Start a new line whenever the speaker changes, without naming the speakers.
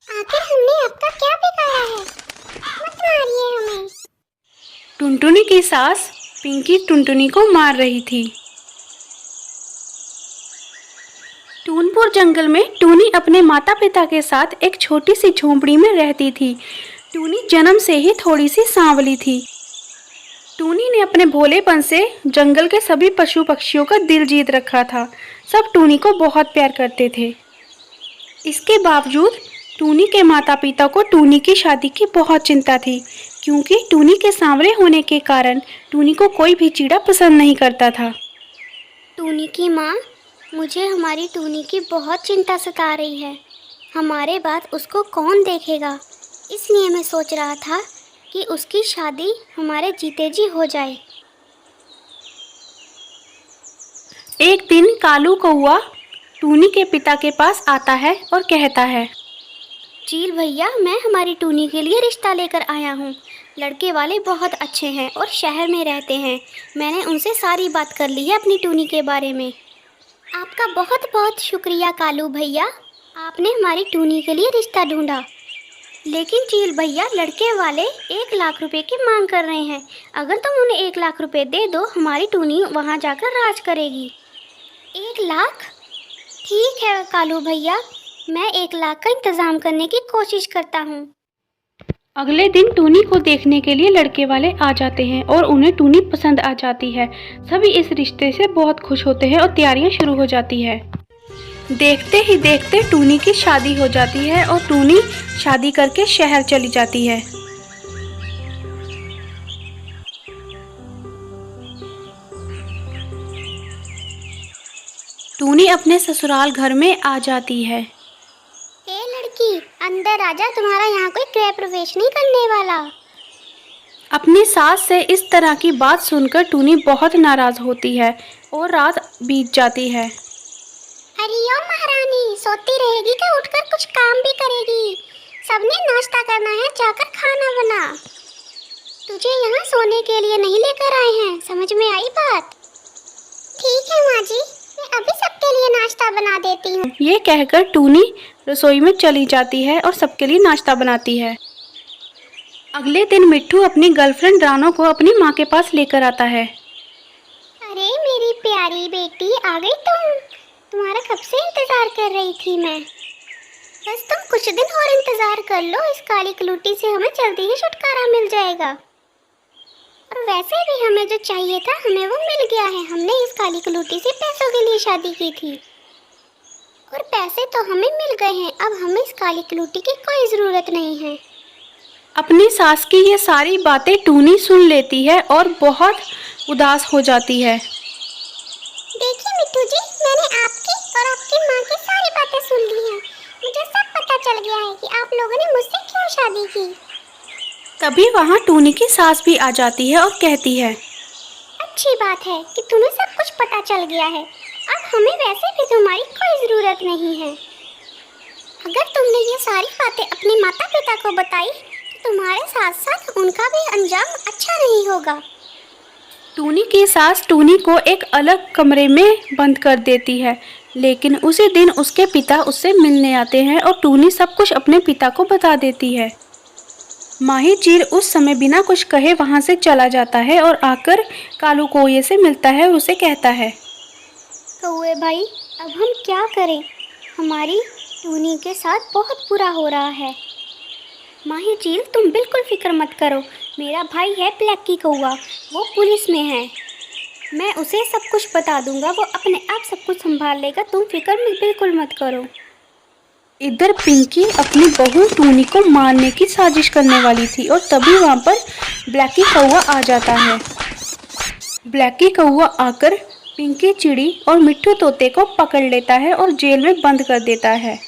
आखिर हमने आपका क्या बिगाड़ा है? मत मारिए हमें।
टुनटुनी की सास पिंकी टुनटुनी को मार रही थी। टूनपुर जंगल में टूनी अपने माता पिता के साथ एक छोटी सी झोंपड़ी में रहती थी। टूनी जन्म से ही थोड़ी सी सांवली थी। टूनी ने अपने भोलेपन से जंगल के सभी पशु पक्षियों का दिल जीत रखा था। सब टूनी को बहुत प्यार करते थे। इसके बावजूद टूनी के माता पिता को टूनी की शादी की बहुत चिंता थी, क्योंकि टूनी के सांवले होने के कारण टूनी को कोई भी चिड़ा पसंद नहीं करता था।
टूनी की माँ, मुझे हमारी टूनी की बहुत चिंता सता रही है। हमारे बाद उसको कौन देखेगा? इसलिए मैं सोच रहा था कि उसकी शादी हमारे जीते जी हो जाए।
एक दिन कालू कौआ टूनी के पिता के पास आता है और कहता है,
चील भैया, मैं हमारी टूनी के लिए रिश्ता लेकर आया हूँ। लड़के वाले बहुत अच्छे हैं और शहर में रहते हैं। मैंने उनसे सारी बात कर ली है अपनी टूनी के बारे में। आपका बहुत बहुत शुक्रिया कालू भैया, आपने हमारी टूनी के लिए रिश्ता ढूंढा। लेकिन चील भैया, लड़के वाले 1 लाख रुपए की मांग कर रहे हैं। अगर तुम उन्हें 1 लाख रुपए दे दो, हमारी टूनी वहाँ जाकर राज करेगी। 1 लाख? ठीक है कालू भैया, मैं 1 लाख का इंतज़ाम करने की कोशिश करता हूँ।
अगले दिन टूनी को देखने के लिए लड़के वाले आ जाते हैं और उन्हें टूनी पसंद आ जाती है। सभी इस रिश्ते से बहुत खुश होते हैं और तैयारियां शुरू हो जाती है। देखते ही देखते टूनी की शादी हो जाती है और टूनी शादी करके शहर चली जाती है। टूनी अपने ससुराल घर में आ जाती है।
ए लड़की, अंदर आजा, तुम्हारा यहाँ कोई गृह प्रवेश नहीं करने वाला।
अपनी सास से इस तरह की बात सुनकर टूनी बहुत नाराज होती है और रात बीत जाती है।
अरे यो महारानी, सोती रहेगी क्या? उठकर कुछ काम भी करेगी। सबने नाश्ता करना है, जाकर खाना बना। तुझे यहाँ सोने के लिए नहीं लेकर आए हैं, समझ में आई बात? ठीक है माँ जी, मैं अभी सबके लिए नाश्ता बना देती हूँ।
ये कहकर टूनी रसोई में चली जाती है और सबके लिए नाश्ता बनाती है। अगले दिन मिट्ठू अपनी गर्लफ्रेंड रानो को अपनी माँ के पास लेकर आता है।
अरे मेरी प्यारी बेटी, आ गई तुम? तुम्हारा कब से इंतजार कर रही थी मैं। बस तुम कुछ दिन और इंतजार कर लो, इस काली कलूटी से हमें जल्दी ही छुटकारा मिल जाएगा। और वैसे भी हमें जो चाहिए था हमें वो मिल गया है। हमने इस काली कलूटी से पैसों के लिए शादी की थी और पैसे तो हमें मिल गए हैं। अब हमें इस काली कलूटी की कोई ज़रूरत नहीं है।
अपनी सास की ये सारी बातें टूनी सुन लेती है और बहुत उदास हो जाती है।
देखिए मिट्टू जी, मैंने आपकी और आपकी माँ की सारी बातें सुन ली हैं। मुझे सब पता चल गया है कि आप लोगों ने मुझसे क्यों शादी की।
तभी वहाँ टूनी की सास भी आ जाती है और कहती है,
अच्छी बात है कि तुम्हें सब कुछ पता चल गया है। अब हमें वैसे भी तुम्हारी कोई ज़रूरत नहीं है। अगर तुमने ये सारी बातें अपने माता पिता को बताई तो तुम्हारे साथ साथ उनका भी अंजाम अच्छा नहीं होगा।
टूनी की सास टूनी को एक अलग कमरे में बंद कर देती है, लेकिन उसी दिन उसके पिता उससे मिलने आते हैं और टूनी सब कुछ अपने पिता को बता देती है। माही चील उस समय बिना कुछ कहे वहाँ से चला जाता है और आकर कालू कौए से मिलता है और उसे कहता है,
कौए भाई, अब हम क्या करें? हमारी टूनी के साथ बहुत बुरा हो रहा है। माही चील, तुम बिल्कुल फिक्र मत करो। मेरा भाई है ब्लैकी कौआ, वो पुलिस में है। मैं उसे सब कुछ बता दूंगा, वो अपने आप सब कुछ संभाल लेगा। तुम फिक्र बिल्कुल मत करो।
इधर पिंकी अपनी बहू टूनी को मारने की साजिश करने वाली थी और तभी वहाँ पर ब्लैकी कौआ आ जाता है। ब्लैकी कौआ आकर पिंकी चिड़ी और मिट्ठू तोते को पकड़ लेता है और जेल में बंद कर देता है।